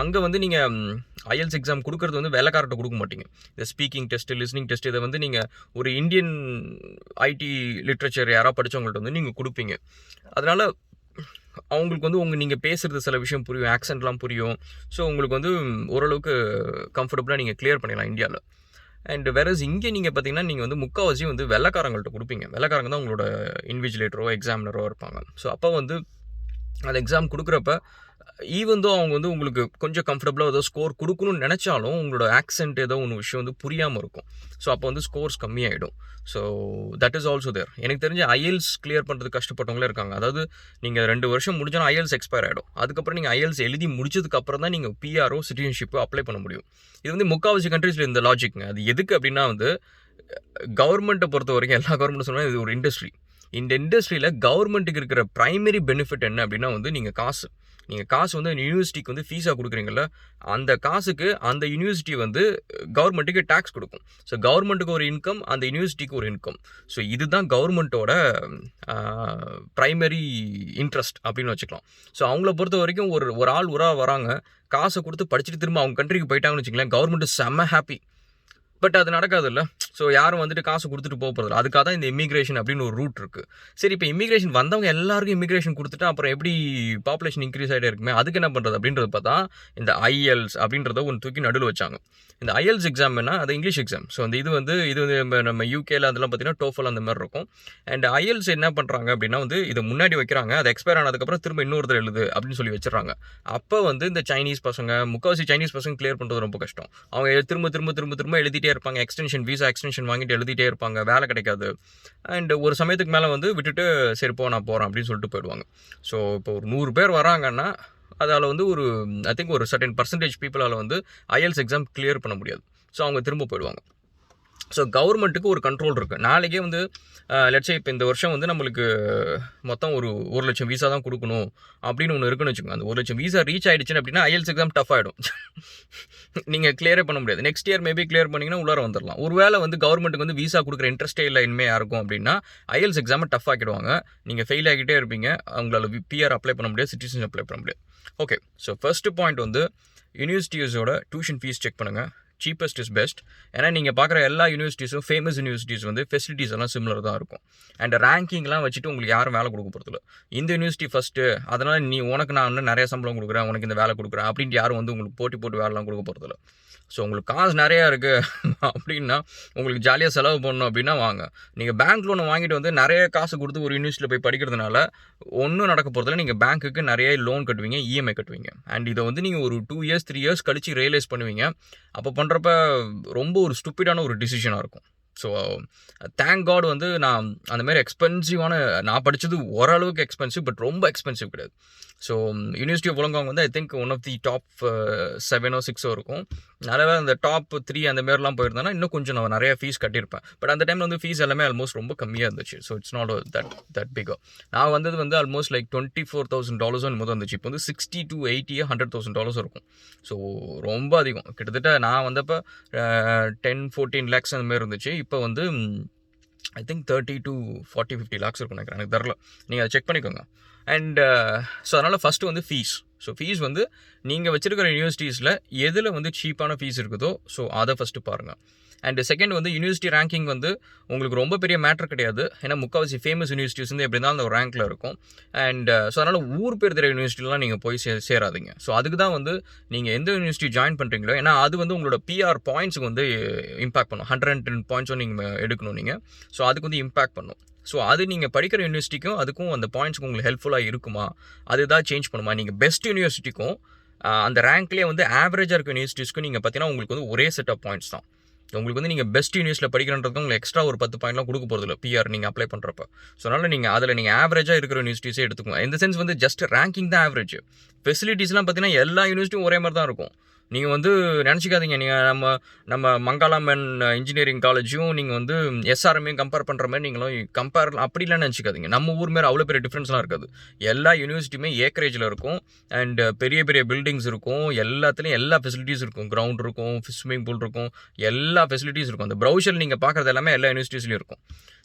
அங்கே வந்து நீங்கள் ஐஎல்ஸ் எக்ஸாம் கொடுக்குறது வந்து வேலைக்காரர்கிட்ட கொடுக்க மாட்டீங்க. இந்த ஸ்பீக்கிங் டெஸ்ட்டு, லிஸ்னிங் டெஸ்ட் இதை வந்து நீங்கள் ஒரு இந்தியன் ஐடி லிட்ரேச்சர் யாராவது படித்தவங்கள்ட்ட வந்து நீங்கள் கொடுப்பீங்க. அதனால் அவங்களுக்கு வந்து நீங்கள் பேசுகிறது சில விஷயம் புரியும், ஆக்சென்ட்லாம் புரியும். ஸோ உங்களுக்கு வந்து ஓரளவுக்கு கம்ஃபர்டபுளாக நீங்கள் கிளியர் பண்ணிடலாம் இந்தியாவில். அண்ட் வேறஸ் இங்கே நீங்கள் பார்த்தீங்கன்னா நீங்கள் வந்து முக்கால்வாசி வந்து வெள்ளைக்காரங்கள்ட்ட கொடுப்பீங்க. வெள்ளைக்காரங்க தான் உங்களோட இன்விஜிலேட்டரோ எக்ஸாமினரோ இருப்பாங்க. ஸோ அப்போ வந்து அந்த எக்ஸாம் கொடுக்குறப்ப ஈவன் தோ அவங்க வந்து உங்களுக்கு கொஞ்சம் கம்ஃபர்டபுளாக ஏதோ ஸ்கோர் கொடுக்கணும்னு நினச்சாலும் உங்களோட ஆக்சென்ட் ஏதோ ஒன்று விஷயம் வந்து புரியாமல் இருக்கும். ஸோ அப்போ வந்து ஸ்கோர்ஸ் கம்மியாகிடும். So that is also there. எனக்கு தெரிஞ்ச ஐஎல்ஸ் கிளியர் பண்ணுறது கஷ்டப்பட்டவங்களே இருக்காங்க. அதாவது நீங்கள் 2 வருஷம் முடிஞ்சாலும் ஐஎல்ஸ் எக்ஸ்பயர் ஆகிடும். அதுக்கப்புறம் நீங்கள் ஐஎல்ஸ் எழுதி முடிச்சதுக்கப்புறம் தான் நீங்கள் பிஆரோ சிட்டிசன்ஷிப்போ அப்ளை பண்ண முடியும். இது வந்து முக்கால்வாசி கண்ட்ரீஸில் இந்த லாஜிக்ங்க. அது எதுக்கு அப்படின்னா வந்து கவர்மெண்ட்டை பொறுத்த வரைக்கும் எல்லா கவர்மெண்ட்டும் சொன்னால் இது ஒரு இண்டஸ்ட்ரி. இந்த இண்டஸ்ட்ரியில் கவர்மெண்ட்டுக்கு இருக்கிற ப்ரைமரி பெனிஃபிட் என்ன அப்படின்னா வந்து நீங்கள் காசு வந்து யூனிவர்சிட்டிக்கு வந்து ஃபீஸாக கொடுக்குறீங்கள, அந்த காசுக்கு அந்த யூனிவர்சிட்டி வந்து கவர்மெண்ட்டுக்கு டேக்ஸ் கொடுக்கும். ஸோ கவர்மெண்ட்டுக்கு ஒரு இன்கம், அந்த யூனிவர்சிட்டிக்கு ஒரு இன்கம். ஸோ இதுதான் கவர்மெண்ட்டோட ப்ரைமரி இன்ட்ரெஸ்ட் அப்படின்னு வச்சுக்கலாம். ஸோ அவங்கள பொறுத்த வரைக்கும் ஒரு ஆள் வராங்க, காசை கொடுத்து படிச்சுட்டு திரும்ப அவங்க கண்ட்ரிக்கு போயிட்டாங்கன்னு வச்சுக்கலாம், கவர்மெண்ட்டு செம்ம ஹாப்பி. பட் அது நடக்காது இல்லை. ஸோ யாரும் வந்துட்டு காசு கொடுத்துட்டு போக போகிறதில்ல. அதுக்காக தான் இந்த இமிக்ரேஷன் அப்படின்னு ஒரு ரூட் இருக்குது. சரி, இப்போ இமிக்ரேஷன் வந்தவங்க எல்லாருக்கும் இமிக்ரேஷன் கொடுத்துட்டா அப்புறம் எப்படி பாப்புலேஷன் இன்க்ரீஸ் ஆகிட்டே இருக்குமே, அதுக்கு என்ன பண்ணுறது அப்படின்றது பார்த்தா இந்த ஐஎல்ஸ் அப்படின்றத ஒன்று தூக்கி நடுவில் வச்சாங்க. இந்த ஐஎல்ஸ் எக்ஸாம் என்ன, அது இங்கிலீஷ் எக்ஸாம். ஸோ இது வந்து நம்ம யூகேல அதெல்லாம் பார்த்தீங்கன்னா டோஃபல் அந்த மாதிரி இருக்கும். அண்ட் ஐஎல்ஸ் என்ன பண்ணுறாங்க அப்படின்னா வந்து இதை முன்னாடி வைக்கிறாங்க, அது எக்ஸ்பயர் ஆனதுக்கப்புறம் திரும்ப இன்னொருத்தர் எழுது அப்படின்னு சொல்லி வச்சிடறாங்க. அப்போ வந்து இந்த சைனீஸ் பசங்க, முக்கால்வாசி சைனீஸ் பசங்க கிளியர் பண்ணுறது ரொம்ப கஷ்டம். அவங்க திரும்ப எழுதிட்டே இருப்பாங்க, வீசா எக்ஸ்டென்ஷன் வாங்கிட்டு எழுதிட்டே இருப்பாங்க, வேலை கிடைக்காது. அண்ட் ஒரு சமயத்துக்கு மேலே வந்து விட்டுட்டு சரி நான் போகிறேன் அப்படின்னு சொல்லிட்டு போயிடுவாங்க. ஸோ இப்போ ஒரு 100 பேர் வராங்கன்னா அதில் வந்து ஐ திங்க் ஒரு சர்டன் பர்சன்டேஜ் பீப்புளால் வந்து ஐஎல்ஸ் எக்ஸாம் கிளியர் பண்ண முடியாது. ஸோ அவங்க திரும்ப போயிடுவாங்க. ஸோ கவர்மெண்ட்டுக்கு ஒரு கண்ட்ரோல் இருக்குது. நாளைக்கே வந்து லெட்ஸே இப்போ இந்த வருஷம் வந்து நம்மளுக்கு மொத்தம் ஒரு 1 லட்சம் வீசா தான் கொடுக்கணும் அப்படின்னு ஒன்று இருக்குன்னு வச்சுக்கோங்க. அந்த 1 லட்சம் வீசா ரீச் ஆகிடுச்சுன்னு அப்படின்னா ஐஎல்ஸ் எக்ஸாம் டஃப் ஆகிடும். நீங்கள் கிளியரே பண்ண முடியாது. நெக்ஸ்ட் இயர் மேபி கிளியர் பண்ணிங்கன்னா உள்ளார வந்துடலாம். ஒருவேளை வந்து கவர்மெண்ட்டுக்கு வந்து வீசா கொடுக்குற இன்ட்ரெஸ்ட்டே இல்லை இனிமேல் யாருக்கும் அப்படின்னா ஐஎல்ஸ் எக்ஸாமை டஃப் ஆக்கிடுவாங்க. நீங்கள் ஃபெயில் ஆகிட்டே இருப்பீங்க, அவங்களால பிஆர் அப்ளை பண்ண முடியாது, சிட்டிசன் அப்ளை பண்ண முடியாது. ஓகே, ஸோ ஃபர்ஸ்ட்டு பாயிண்ட் வந்து யூனிவர்சிட்டிஸோட டியூஷன் ஃபீஸ் செக் பண்ணுங்கள். Cheapest is best. ஏன்னா நீங்கள் பார்க்குற எல்லா யூனிவர்சிட்டிஸும் ஃபேமஸ் யூனிவர்சிட்டிஸ் வந்து ஃபெசிலிட்டிஸ் எல்லாம் சிமிலர் தான் இருக்கும். அண்ட் ரேங்கிங்லாம் வச்சுட்டு உங்களுக்கு யாரும் வேலை கொடுக்க போகிறதில்ல. இந்த யூனிவர்சிட்டி ஃபஸ்ட்டு, அதனால் உனக்கு நான் இன்னும் நிறைய சம்பளம் கொடுக்குறேன், உனக்கு இந்த வேலை கொடுக்குறேன் அப்படின்ட்டு யாரும் வந்து உங்களுக்கு போட்டு வேலைலாம் கொடுக்க போகிறதில்ல. ஸோ உங்களுக்கு காசு நிறையா இருக்குது அப்படின்னா, உங்களுக்கு ஜாலியாக செலவு பண்ணணும் அப்படின்னா வாங்க. நீங்கள் பேங்க் லோனை வாங்கிட்டு வந்து நிறைய காசு கொடுத்து ஒரு யூனிவர்சிட்டியில் போய் படிக்கிறதுனால ஒன்றும் நடக்க போகிறதில்ல. நீங்கள் பேங்க்குக்கு நிறைய லோன் கட்டுவீங்க, இஎம்ஐ கட்டுவீங்க. அண்ட் இதை வந்து நீங்கள் ஒரு 2 years 3 years கழிச்சு ரியலைஸ் பண்ணுவீங்க. அப்போ பண்ணுறப்ப ரொம்ப ஒரு ஸ்டூப்பிடான ஒரு டிசிஷனாக இருக்கும். ஸோ தேங்க் காட் வந்து நான் அந்த மாதிரி எக்ஸ்பென்சிவான நான் படித்தது ஓரளவுக்கு எக்ஸ்பென்சிவ், பட் ரொம்ப எக்ஸ்பென்சிவ் கிடையாது. ஸோ யூனிவர்சிட்டி ஆஃப் உலங்காங் வந்து I think one of the top 7 or 6 இருக்கும். நல்லவே அந்த டாப் 3 அந்த மாதிரிலாம் போயிருந்தேன்னா இன்னும் கொஞ்சம் நான் நிறைய ஃபீஸ் கட்டியிருப்பேன். பட் அந்த டைமில் வந்து ஃபீஸ் எல்லாமே ஆல்மோஸ்ட் ரொம்ப கம்மியாக இருந்துச்சு. ஸோ இட்ஸ் நாட் தட் பிகா. நான் வந்தது வந்து ஆல்மோஸ்ட் லைக் $24,000 போது வந்துச்சு. இப்போ வந்து $60,000 to $80,000 $100,000 இருக்கும். ஸோ ரொம்ப அதிகம். கிட்டத்தட்ட நான் வந்தப்போ 10-14 lakhs அந்த மாதிரி இருந்துச்சு. இப்போ வந்து ஐ திங்க் 30 to 40, 50 lakhs இருக்கும் நினைக்கிறேன், எனக்கு தெரில. நீங்கள் அதை செக் பண்ணிக்கோங்க. அண்ட் ஸோ அதனால் ஃபஸ்ட்டு வந்து ஃபீஸ். ஸோ ஃபீஸ் வந்து நீங்கள் வச்சுருக்கிற யூனிவர்சிட்டிஸில் எதில் வந்து சீப்பான ஃபீஸ் இருக்குதோ ஸோ அதை ஃபஸ்ட்டு பாருங்கள். அண்ட் செகண்ட் வந்து யூனிவர்சிட்டி ரேங்கிங் வந்து உங்களுக்கு ரொம்ப பெரிய மேட்ரு கிடையாது. ஏன்னா முக்கால்வாசி ஃபேமஸ் யூனிவர்சிட்டிஸ் வந்து எப்படி இருந்தாலும் அந்த ஒரு ரேங்க்கில் இருக்கும். அண்ட் ஸோ அதனால் ஊர் பேர் தெரிய யூனிவர்சிட்டிலாம் நீங்கள் போய் சேராதீங்க. ஸோ அதுக்கு தான் வந்து நீங்கள் எந்த யூனிவர்சிட்டி ஜாயின் பண்ணுறீங்களோ, ஏன்னா அது வந்து உங்களோட பிஆர் பாயிண்ட்ஸுக்கு வந்து இம்பாக்ட் பண்ணும். 110 பாயிண்ட்ஸும் நீங்கள் எடுக்கணும் நீங்கள். ஸோ அதுக்கு வந்து இம்பாக்ட் பண்ணும். ஸோ அது நீங்கள் படிக்கிற யூனிவர்சிட்டிக்கும் அதுக்கும் அந்த பாயிண்ட்ஸுக்கு உங்களுக்கு ஹெல்ப்ஃபுல்லாக இருக்குமா, அது தான் சேஞ்ச் பண்ணுமா. நீங்கள் பெஸ்ட் யூனிவர்சிட்டிக்கும் அந்த ரேங்க்லேயே வந்து ஆவரேஜாக இருக்க யூனிவர்சிட்டிஸ்க்கும் நீங்கள் பார்த்தீங்கன்னா உங்களுக்கு வந்து ஒரே செட் ஆஃப் பாயிண்ட்ஸ் தான். உங்களுக்கு வந்து நீங்கள் பெஸ்ட் யூனிவர்சிட்டியில் படிக்கிறன்றதுக்கு உங்களுக்கு எக்ஸ்ட்ரா ஒரு 10 பாயிண்ட்லாம் கொடுக்க போகிறதில்ல பிஆர் நீங்கள் அப்ளை பண்ணுறப்ப. ஸோ அதனால் நீங்கள் அதில் நீங்கள் ஆவரேஜாக இருக்கிற யூனிவர்சிட்டிஸே எடுத்துக்கோங்க. இந்த சென்ஸ் வந்து ஜஸ்ட் ரேங்கிங் தான் ஆவரேஜ். ஃபெசிலிட்டிஸ்லாம் பார்த்தீங்கன்னா எல்லா யூனிவர்சிட்டியும் ஒரே மாதிரி தான் இருக்கும். நீங்கள் வந்து நினச்சிக்காதீங்க, நீங்கள் நம்ம மங்காளாமன் இன்ஜினியரிங் காலேஜும் நீங்கள் வந்து எஸ்ஆர்எம்மையும் கம்பேர் பண்ணுற மாதிரி நீங்களும் அப்படிலாம் நினச்சிக்காதீங்க. நம்ம ஊர் மேலே அவ்வளோ பெரிய டிஃப்ரென்ஸ்லாம் இருக்காது. எல்லா யூனிவர்சிட்டியுமே ஏக்கரேஜில் இருக்கும். அண்ட் பெரிய பெரிய பில்டிங்ஸ் இருக்கும். எல்லாத்துலேயும் எல்லா ஃபெசிலிட்டிஸ் இருக்கும். கிரவுண்ட் இருக்கும், ஸ்விம்மிங் பூல் இருக்கும், எல்லா ஃபெசிலிட்டிஸ் இருக்கும். அந்த ப்ரௌசர் நீங்கள் பார்க்குறது எல்லாமே எல்லா யூனிவர்சிட்டிஸ்லையும் இருக்கும்.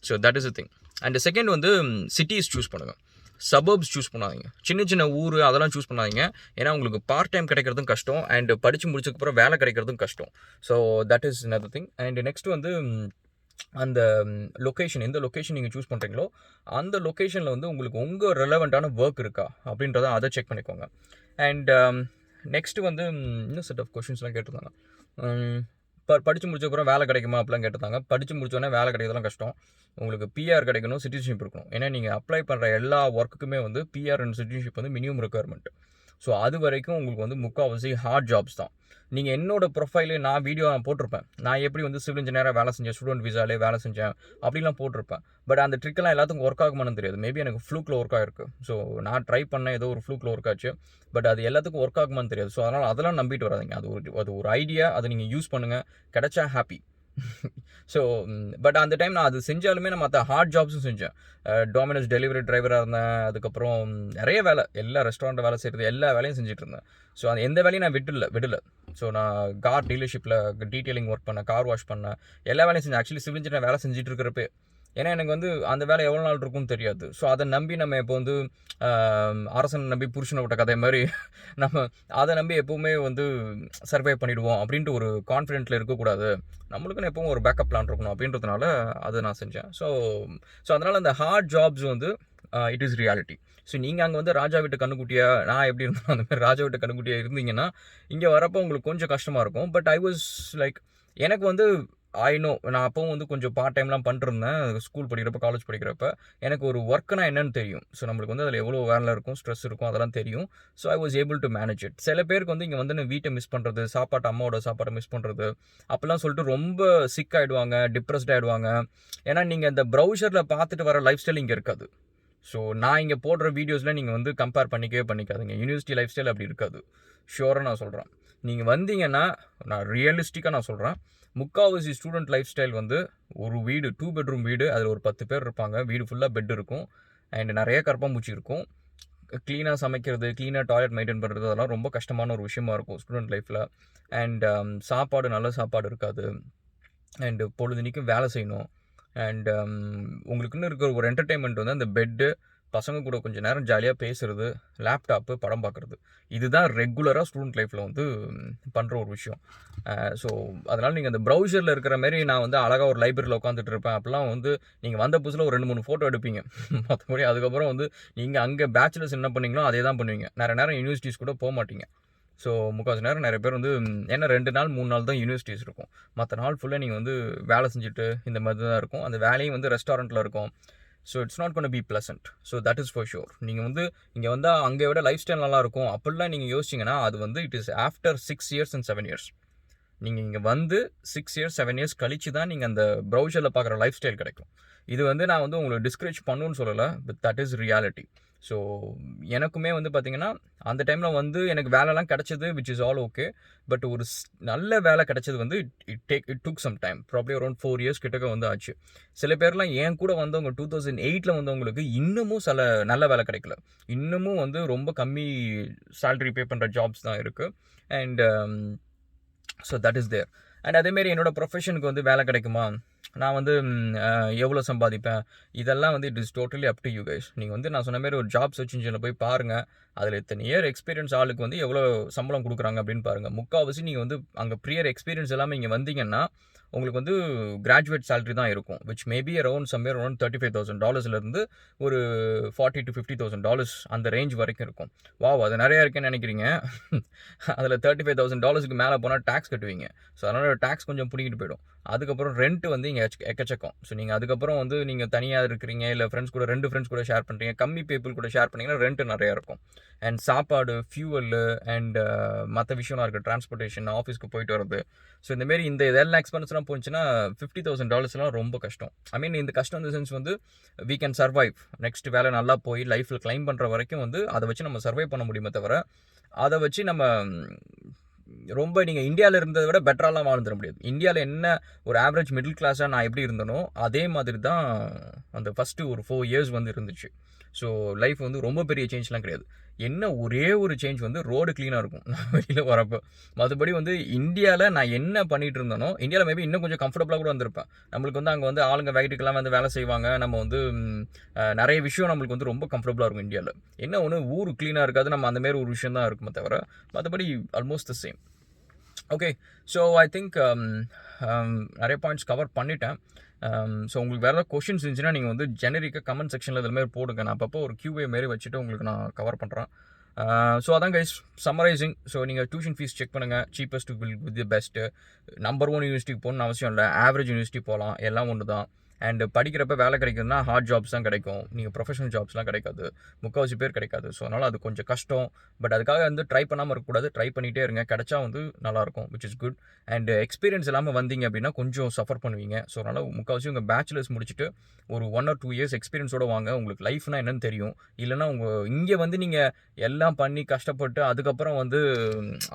So that is the thing. And second வந்து சிட்டிஸ் சூஸ் பண்ணுங்கள். சபர்ப்ஸ் சூஸ் பண்ணாதீங்க. சின்ன சின்ன ஊர் அதெல்லாம் சூஸ் பண்ணாதீங்க. ஏன்னா உங்களுக்கு பார்ட் டைம் கிடைக்கிறதும் கஷ்டம், அண்ட் படித்து முடிச்சதுக்கப்புறம் வேலை கிடைக்கிறதும் கஷ்டம். So that is another thing. And next வந்து அந்த லொக்கேஷன், எந்த லொக்கேஷன் நீங்கள் சூஸ் பண்ணுறீங்களோ அந்த லொக்கேஷனில் வந்து உங்களுக்கு உங்கள் ரெலவெண்ட்டான ஒர்க் இருக்கா அப்படின்றத அதை செக் பண்ணிக்கோங்க. அண்ட் நெக்ஸ்ட்டு வந்து இன்னும் செட் ஆஃப் கொஷின்ஸ்லாம் கேட்டிருந்தாங்க. படித்து முடிச்சப்பறம் வேலை கிடைக்குமா அப்படிலாம் கேட்டிருந்தாங்க. படித்து முடிச்சோடனே வேலை கிடைக்கிறதுலாம் கஷ்டம். உங்களுக்கு பிஆர் கிடைக்கணும், சிட்டிசன்ஷிப் இருக்கணும். ஏன்னா நீங்கள் அப்ளை பண்ணுற எல்லா ஒர்க்குக்குமே வந்து பிஆர் அண்ட் சிட்டிசன்ஷிப் வந்து மினிமம் ரெக்குயர்மெண்ட். ஸோ அது வரைக்கும் உங்களுக்கு வந்து முக்கால்வாசி ஹார்ட் ஜாப்ஸ் தான். நீங்கள் என்னோடய ப்ரொஃபைலு நான் வீடியோ போட்டிருப்பேன். நான் எப்படி வந்து சிவில் இன்ஜினியராக வேலை செஞ்சேன், ஸ்டூடெண்ட் விசாலே வேலை செஞ்சேன் அப்படிலாம் போட்டிருப்பேன். பட் அந்த ட்ரிக்கெல்லாம் எல்லாத்துக்கும் ஒர்க் ஆகுமான்னு தெரியாது. மேபி எனக்கு ஃப்ளூக்கில் ஒர்க் ஆகிருக்கு. ஸோ நான் ட்ரை பண்ணேன், ஏதோ ஒரு ஃப்ளூக்கில் ஒர்க் ஆச்சு. பட் அது எல்லாத்துக்கும் ஒர்க் ஆகுமான்னு தெரியாது. ஸோ அதனால் அதெல்லாம் நம்பிட்டு வராதிங்க. அது ஒரு ஐடியா, அதை நீங்கள் யூஸ் பண்ணுங்கள். கிடைச்சா ஹாப்பி. ஸோ பட் அந்த டைம் நான் அது செஞ்சாலுமே நான் மற்ற ஹார்ட் ஜாப்ஸும் செஞ்சேன். டொமினோஸ் டெலிவரி டிரைவராக இருந்தேன். அதுக்கப்புறம் நிறைய வேலை, எல்லா ரெஸ்டாரண்ட்டில் வேலை செய்கிறது, எல்லா வேலையும் செஞ்சுட்டு இருந்தேன். ஸோ அந்த எந்த வேலையும் நான் விடலை. ஸோ நான் கார் டீலர்ஷிப்பில் டீட்டெயிலிங் ஒர்க் பண்ணேன், கார் வாஷ் பண்ணேன், எல்லா வேலையும் செஞ்சேன். ஆக்சுவலி சிவில் இன்ஜினியர் வேலை செஞ்சுட்டு இருக்கிறப்பே, ஏன்னா எனக்கு வந்து அந்த வேலை எவ்வளோ நாள் இருக்கும்னு தெரியாது. ஸோ அதை நம்பி நம்ம இப்போ வந்து அரசனை நம்பி புருஷனை விட்ட கதை மாதிரி நம்ம அதை நம்பி எப்போவுமே வந்து சர்வை பண்ணிவிடுவோம் அப்படின்ட்டு ஒரு கான்ஃபிடென்ட்டில் இருக்கக்கூடாது. நம்மளுக்குன்னு எப்பவும் ஒரு பேக்கப் பிளான் இருக்கணும் அப்படின்றதுனால அதை நான் செஞ்சேன். ஸோ அதனால் அந்த ஹார்ட் ஜாப்ஸ் வந்து இட் இஸ் ரியாலிட்டி. ஸோ நீங்கள் அங்கே வந்து ராஜா வீட்டு கண்ணுக்குட்டியாக, நான் எப்படி இருந்தேன் அந்த மாதிரி ராஜா வீட்டு கண்ணுக்குட்டியாக இருந்தீங்கன்னா இங்கே வரப்போ உங்களுக்கு கொஞ்சம் கஷ்டமாக இருக்கும். பட் ஐ வாஸ் லைக், எனக்கு வந்து நான் அப்பவும் வந்து கொஞ்சம் பார்ட் டைம்லாம் பண்ணிருந்தேன். ஸ்கூல் படிக்கிறப்ப, காலேஜ் படிக்கிறப்ப எனக்கு ஒரு ஒர்க்குனா என்னன்னு தெரியும். ஸோ நம்மளுக்கு வந்து அதில் எவ்வளோ வேலை இருக்கும், ஸ்ட்ரெஸ் இருக்கும், அதெல்லாம் தெரியும். So I was able to manage it. சில பேருக்கு வந்து இங்கே வந்து வீட்டை மிஸ் பண்ணுறது, அம்மாவோட சாப்பாட்டை மிஸ் பண்ணுறது அப்படிலாம் சொல்லிட்டு ரொம்ப சிக் ஆகிடுவாங்க, டிப்ரெஸ்ட் ஆகிடுவாங்க. ஏன்னா நீங்கள் இந்த ப்ரௌசரில் பார்த்துட்டு வர லைஃப் ஸ்டைல் இங்கே இருக்காது. ஸோ நான் இங்கே போடுற வீடியோஸில் நீங்கள் வந்து கம்பேர் பண்ணிக்காதீங்க. யூனிவர்சிட்டி லைஃப் ஸ்டைல் அப்படி இருக்காது. ஷுவராக நான் சொல்கிறேன். நீங்கள் வந்தீங்கன்னா நான் ரியலிஸ்டிக்காக நான் சொல்கிறேன், முக்கால்வாசி ஸ்டூடெண்ட் லைஃப் ஸ்டைல் வந்து ஒரு வீடு, 2 bedroom வீடு, அதில் ஒரு 10 பேர் இருப்பாங்க. வீடு ஃபுல்லாக பெட் இருக்கும், அண்ட் நிறைய கரப்பாம்பூச்சி இருக்கும். க்ளீனாக சமைக்கிறது, க்ளீனாக டாய்லெட் மெயின்டைன் பண்ணுறது, அதெல்லாம் ரொம்ப கஷ்டமான ஒரு விஷயமா இருக்கும் ஸ்டூடெண்ட் லைஃப்பில். அண்ட் சாப்பாடு, நல்ல சாப்பாடு இருக்காது. அண்டு பொழுதுனிக்கும் வேலை செய்யணும். அண்ட் உங்களுக்குன்னு இருக்கிற ஒரு என்டர்டெயின்மெண்ட் வந்து அந்த பெட்டு, பசங்க கூட கொஞ்சம் நேரம் ஜாலியாக பேசுகிறது, லேப்டாப்பு, படம் பார்க்குறது. இதுதான் ரெகுலராக ஸ்டூடெண்ட் லைஃப்பில் வந்து பண்ணுற ஒரு விஷயம். ஸோ அதனால் நீங்கள் அந்த ப்ரௌசரில் இருக்கிற மாரி நான் வந்து அழகாக ஒரு லைப்ரரியில் உட்காந்துட்டு இருப்பேன் அப்படிலாம் வந்து நீங்கள் வந்த புதுசில் ஒரு 2-3 ஃபோட்டோ எடுப்பீங்க. மற்றபடி அதுக்கப்புறம் வந்து நீங்கள் அங்கே பேச்சுலர்ஸ் என்ன பண்ணீங்களோ அதே தான் பண்ணுவீங்க. நிறைய நேரம் யூனிவர்சிட்டிஸ் கூட போக மாட்டீங்க. ஸோ முக்கால்வாசி நேரம் நிறைய பேர் வந்து ஏன்னா 2 நாள் 3 நாள் தான் யூனிவர்சிட்டிஸ் இருக்கும். மற்ற நாள் ஃபுல்லாக நீங்கள் வந்து வேலை செஞ்சுட்டு இந்த மாதிரி தான் இருக்கும். அந்த வேலையும் வந்து ரெஸ்டாரண்ட்டில் இருக்கும். So it's not gonna be pleasant. So that is for sure. நீங்கள் வந்து இங்கே வந்தால் அங்கே விட லைஃப் ஸ்டைல் நல்லாயிருக்கும் அப்படிலாம் நீங்கள் யோசிச்சிங்கன்னா அது வந்து it is after 6 years and 7 years. நீங்கள் இங்கே வந்து 6 இயர்ஸ் 7 இயர்ஸ் கழிச்சு தான் நீங்கள் அந்த ப்ரௌசரில் பார்க்குற லைஃப் ஸ்டைல் கிடைக்கும். இது வந்து நான் வந்து உங்களுக்கு டிஸ்கரேஜ் பண்ணுன்னு சொல்லலை, but that is reality. So எனக்குமே வந்து பார்த்தீங்கன்னா அந்த டைமில் வந்து எனக்கு வேலைலாம் கிடச்சிது, which is all okay. But ஒரு நல்ல வேலை கிடச்சது வந்து it took some time, probably around 4 years கிட்டக்க வந்து ஆச்சு. சில பேர்லாம் என் கூட வந்தவங்க 2008 வந்தவங்களுக்கு இன்னமும் சில நல்ல வேலை கிடைக்கல. இன்னமும் வந்து ரொம்ப கம்மி சேலரி பே பண்ணுற ஜாப்ஸ் தான் இருக்குது. And so that is there. And அதேமாரி என்னோடய ப்ரொஃபஷனுக்கு வந்து வேலை கிடைக்குமா, நான் வந்து எவ்வளோ சம்பாதிப்பேன், இதெல்லாம் வந்து it is totally up to you guys. நீங்கள் வந்து நான் சொன்ன மாதிரி ஒரு ஜாப் சர்ச் இன்ஜினில் போய் பாருங்கள், அதில் இத்தனை இயர் எக்ஸ்பீரியன்ஸ் ஆளுக்கு வந்து எவ்வளோ சம்பளம் கொடுக்குறாங்க அப்படின்னு பாருங்கள். முக்கால்வாசி நீங்கள் வந்து அங்கே ப்ரியர் எக்ஸ்பீரியன்ஸ் எல்லாமே இங்கே வந்தீங்கன்னா உங்களுக்கு வந்து கிராஜுவேட் சேலரி தான் இருக்கும், which maybe around somewhere around $35,000 ஒரு $40,000 to $50,000 அந்த ரேஞ்ச் வரைக்கும் இருக்கும். வாவ், அது நிறையா இருக்குன்னு நினைக்கிறீங்க. அதில் $35,000 மேலே போனால் டேக்ஸ் கட்டுவீங்க. ஸோ அதனால் டேக்ஸ் கொஞ்சம் பிடிக்கிட்டு போயிடும். அதுக்கப்புறம் ரெண்ட் வந்து இங்கே எக்கச்சக்கம். ஸோ நீங்கள் அதுக்கப்புறம் வந்து நீங்கள் தனியாக இருக்கிறீங்க, இல்லை ஃப்ரெண்ட்ஸ் கூட 2 ஃப்ரெண்ட்ஸ் கூட ஷேர் பண்ணுறீங்க, கம்மி பீப்புள் கூட ஷேர் பண்ணிங்கன்னா ரெண்ட் நிறையா இருக்கும். அண்ட் சாப்பாடு, ஃபியூவலு அண்ட் மற்ற விஷயம்லாம் இருக்குது, டிரான்ஸ்போர்ட்டேஷன், ஆஃபீஸ்க்கு போயிட்டு வரது. ஸோ இந்தமாரி இந்த இதெல்லாம் எக்ஸ்பென்ஸ்லாம் போச்சுன்னா $50,000 ரொம்ப கஷ்டம். ஐ மீன் இந்த கஷ்டம் இந்த சென்ஸ் வந்து we can survive. நெக்ஸ்ட் வேலை நல்லா போய் லைஃப்பில் கிளைம் பண்ணுற வரைக்கும் வந்து அதை வச்சு நம்ம சர்வை பண்ண முடியுமே தவிர, அதை வச்சு நம்ம ரொம்ப நீங்கள் இந்தியாவில் இருந்ததை விட பெட்டராலாம் வாழ்ந்துட முடியாது. இந்தியாவில் என்ன ஒரு ஆவரேஜ் மிடில் கிளாஸாக நான் எப்படி இருந்தனோ அதே மாதிரி தான் அந்த ஃபஸ்ட்டு ஒரு 4 இயர்ஸ் வந்து இருந்துச்சு. ஸோ லைஃப் வந்து ரொம்ப பெரிய சேஞ்ச்லாம் கிடையாது. என்ன ஒரே ஒரு சேஞ்ச் வந்து ரோடு க்ளீனாக இருக்கும் நான் வெளியில் வரப்போ. மற்றபடி வந்து இந்தியாவில் நான் என்ன பண்ணிகிட்டு இருந்தேனோ, இந்தியாவில் மேபி இன்னும் கொஞ்சம் கம்ஃபர்டபுளாக கூட வந்திருப்பேன். நம்மளுக்கு வந்து அங்கே வந்து ஆளுங்க வேலைக்கெல்லாம் வந்து வேலை செய்வாங்க. நம்ம வந்து நிறைய விஷயம் நம்மளுக்கு வந்து ரொம்ப கம்ஃபர்டபுளாக இருக்கும் இந்தியாவில். என்ன ஒன்று, ஊர் க்ளீனாக இருக்காது, நம்ம அந்தமாரி ஒரு விஷயம் தான் இருக்குமே தவிர மற்றபடி almost the same. Okay, so I think நிறைய பாயிண்ட்ஸ் கவர் பண்ணிட்டேன். ஸோ உங்களுக்கு வேறு ஏதாவது கொஷின்ஸ் இருந்துச்சுன்னா நீங்கள் வந்து ஜெனரிக்காக கமெண்ட் செக்ஷனில் இதில் மாரி போடுங்க. நான் அப்பப்போ ஒரு QA மாரி வச்சுட்டு உங்களுக்கு நான் கவர் பண்ணுறேன். ஸோ அதான் கைஸ், சம்மரைசிங். ஸோ நீங்கள் டியூஷன் ஃபீஸ் செக் பண்ணுங்கள். Cheapest will with the best. Number 1 யூனிவர்சிட்டிக்கு போகணுன்னு அவசியம் இல்லை, ஆவரேஜ் யூனிவர்சிட்டி போகலாம், எல்லாம் ஒன்று தான். அண்ட் படிக்கிறப்ப வேலை கிடைக்குதுன்னா ஹார்ட் ஜாப்ஸ் தான் கிடைக்கும், நீங்கள் ப்ரொஃபஷனல் ஜாப்ஸ்லாம் கிடைக்காது, முக்கால்வாசி பேர் கிடைக்காது. ஸோ அதனால் அது கொஞ்சம் கஷ்டம். பட் அதுக்காக வந்து ட்ரை பண்ணாமல் இருக்கக்கூடாது, ட்ரை பண்ணிகிட்டே இருங்க. கிடைச்சா வந்து நல்லாயிருக்கும், which is good. And experience இல்லாமல் வந்தீங்க அப்படின்னா கொஞ்சம் சஃபர் பண்ணுவீங்க. ஸோ அதனால் முக்கால்வாசி உங்கள் பேச்சுலர்ஸ் முடிச்சுட்டு ஒரு 1 or 2 இயர்ஸ் எக்ஸ்பீரியன்ஸோடு வாங்க, உங்களுக்கு லைஃப்னால் என்னென்னு தெரியும். இல்லைனா உங்கள் இங்கே வந்து நீங்கள் எல்லாம் பண்ணி கஷ்டப்பட்டு அதுக்கப்புறம் வந்து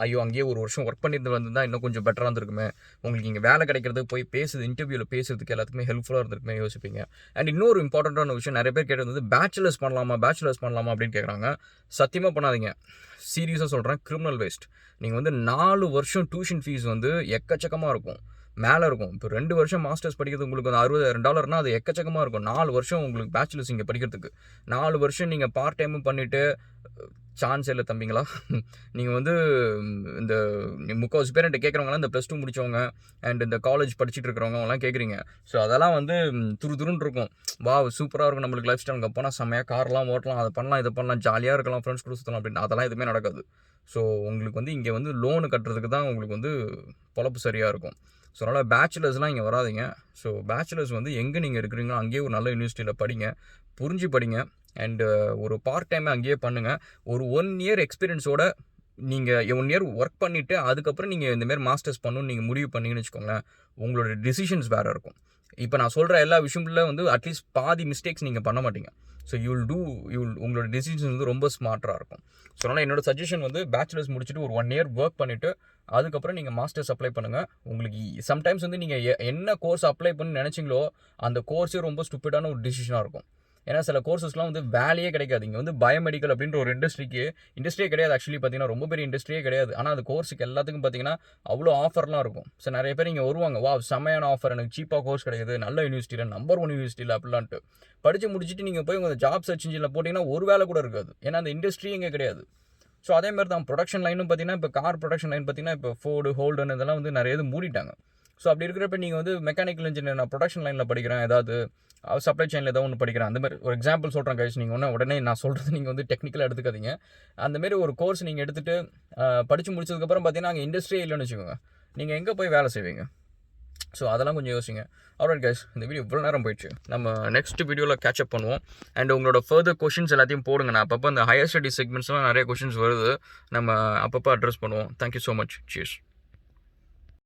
ஐயோ அங்கேயே ஒரு வருஷம் ஒர்க் பண்ணிட்டு வந்து தான் இன்னும் கொஞ்சம் பெட்டராக இருந்திருக்குமே, உங்களுக்கு இங்கே வேலை கிடைக்கிறது போய் இன்டர்வியூவில் பேசுறதுக்கு எல்லாத்துக்குமே ஹெல்ப்ஃபுல்லாக இருந்திருக்குமே யோசிப்பீங்க. அண்ட் இன்னொரு இம்பார்ட்டண்ட்டான விஷயம், நிறைய பேர் கேட்டது வந்து பேச்சுலர்ஸ் பண்ணலாமா அப்படின்னு கேட்குறாங்க. சத்தியமாக பண்ணாதீங்க, சீரியஸாக சொல்கிறேன், கிரிமினல் வேஸ்ட். நீங்கள் வந்து 4 வருஷம் டியூஷன் ஃபீஸ் வந்து எக்கச்சக்கமாக இருக்கும், மேலே இருக்கும். இப்போ 2 வருஷம் மாஸ்டர்ஸ் படிக்கிறது உங்களுக்கு வந்து $60,000 அது எக்கச்சக்கமாக இருக்கும். 4 வருஷம் உங்களுக்கு பேச்சுலர்ஸ் இங்கே படிக்கிறதுக்கு. 4 வருஷம் நீங்கள் பார்ட் டைமும் பண்ணிவிட்டு சான்ஸ் இல்லை தம்பிங்களா. நீங்கள் வந்து இந்த முக்கால்வாசி பேர் என்கிட்ட கேட்குறவங்களாம் இந்த +2 முடித்தவங்க அண்ட் இந்த காலேஜ் படிச்சுட்டு இருக்கிறவங்கலாம் கேட்குறீங்க. ஸோ அதெல்லாம் வந்து துருன்னு இருக்கும். வா சூப்பராக இருக்கும் நம்மளுக்கு லைஃப் ஸ்டைல், அங்கே போனால் செம்மையாக கார்லாம் ஓட்டலாம், அதை பண்ணலாம் இதை பண்ணலாம், ஜாலியாக இருக்கலாம், ஃப்ரெண்ட்ஸ் கூட சுற்றலாம் அப்படின்னு. அதெல்லாம் எதுவுமே நடக்காது. ஸோ உங்களுக்கு வந்து இங்கே வந்து லோனு கட்டுறதுக்கு தான் உங்களுக்கு வந்து பொழப்பு சரியாக இருக்கும். ஸோ அதனால் பேச்சுலர்ஸ்லாம் இங்கே வராதிங்க. ஸோ பேச்சுலர்ஸ் வந்து எங்கே நீங்கள் இருக்கிறீங்களோ அங்கேயே ஒரு நல்ல யூனிவர்சிட்டியில் படிங்க, புரிஞ்சு படிங்க. அண்டு ஒரு பார்ட் டைம் அங்கேயே பண்ணுங்கள். ஒரு 1 இயர் எக்ஸ்பீரியன்ஸோட நீங்கள் 1 இயர் ஒர்க் பண்ணிவிட்டு அதுக்கப்புறம் நீங்கள் இந்தமாரி மாஸ்டர்ஸ் பண்ணணும்னு நீங்கள் முடிவு பண்ணிங்கன்னு வச்சுக்கோங்களேன், உங்களோட டிசிஷன்ஸ் வேறு இருக்கும். இப்போ நான் சொல்கிற எல்லா விஷயத்தில் வந்து அட்லீஸ்ட் பாதி மிஸ்டேக்ஸ் நீங்கள் பண்ண மாட்டீங்க. ஸோ உங்களோட டிசிஷன்ஸ் வந்து ரொம்ப ஸ்மார்ட்டாக இருக்கும். ஸோ அதனால் என்னோடய சஜஷன் வந்து பேச்சுலர்ஸ் முடிச்சுட்டு ஒரு 1 இயர் ஒர்க் பண்ணிவிட்டு அதுக்கப்புறம் நீங்கள் மாஸ்டர்ஸ் அப்ளை பண்ணுங்கள். உங்களுக்கு சம்டைம்ஸ் வந்து நீங்கள் என்ன கோர்ஸ் அப்ளை பண்ணி நினச்சிங்களோ அந்த கோர்ஸே ரொம்ப ஸ்டூப்பிடான ஒரு டிசிஷனாக இருக்கும். ஏன்னா சில கோர்சஸ்லாம் வந்து வேலையே கிடைக்காது. இங்கே வந்து பயோமெடிக்கல் அப்படின்ற ஒரு இண்டஸ்ட்ரியே கிடையாது. ஆக்சுவலி பார்த்தீங்கன்னா ரொம்ப பெரிய இண்டஸ்ட்ரியே கிடையாது. ஆனால் அது கோர்ஸுக்கு எல்லாத்துக்கும் பார்த்தீங்கன்னா அவ்வளோ ஆஃபர்லாம் இருக்கும். ஸோ நிறைய பேர் இங்கே வருவாங்க, வா செம்மையான ஆஃபர், எனக்கு சீப்பாக கோர்ஸ் கிடைக்குது, நல்ல யூனிவர்சிட்டியில் நம்பர் 1 யூனிவர்சிட்டியில் அப்படிலான்ட்டு படித்து முடிச்சுட்டு நீங்கள் போய் உங்கள் ஜாப் சர்ச் இன்ஜினில் போட்டிங்கன்னா ஒரு வேலை கூட இருக்காது. ஏன்னா அந்த இண்டஸ்ட்ரி இங்கே கிடையாது. ஸோ அதேமாதிரி தான் ப்ரொடக்ஷன் லைனும் பார்த்தீங்கன்னா இப்போ கார் ப்ரொடக்ஷன் லைன் பார்த்தீங்கன்னா இப்போ ஃபோர்டு, ஹோல்டன் இதெல்லாம் வந்து நிறைய இது மூடிட்டாங்க. ஸோ அப்படி இருக்கிறப்ப நீங்கள் வந்து மெக்கானிக்கல் இன்ஜினியர், நான் ப்ரொடக்ஷன் லைனில் படிக்கிறேன், ஏதாவது சப்ளை செயினில் ஏதாவது ஒன்று படிக்கிறேன், அந்தமாதிரி ஒரு எக்ஸாம்பிள் சொல்கிறேன் கைஸ். நீங்கள் உடனே நான் சொல்கிறது நீங்கள் வந்து டெக்னிக்கலாக எடுத்துக்காதீங்க. அந்தமாரி ஒரு கோர்ஸ் நீங்கள் எடுத்துகிட்டு படித்து முடிச்சதுக்கப்புறம் பார்த்தீங்கன்னா அங்கே இண்டஸ்ட்ரியே இல்லைன்னு வச்சுக்கோங்க, நீங்கள் எங்கே போய் வேலை செய்வீங்க? ஸோ அதெல்லாம் கொஞ்சம் யோசிங்க. ஆல்ரைட் கைஸ், இந்த வீடியோ இவ்வளோ நேரம் போயிடுச்சு. நம்ம நெக்ஸ்ட் வீடியோவில் கேட்சப் பண்ணுவோம். அண்ட் உங்களோட ஃபர்தர் கொஷின்ஸ் எல்லாத்தையும் போடுங்க. நான் அப்பப்போ அந்த ஹையர் ஸ்டடி செக்மெண்ட்ஸ்லாம் நிறைய கொஷின்ஸ் வருது, நம்ம அப்பப்போ அட்ரஸ் பண்ணுவோம். Thank you so much. சீயர்ஸ்.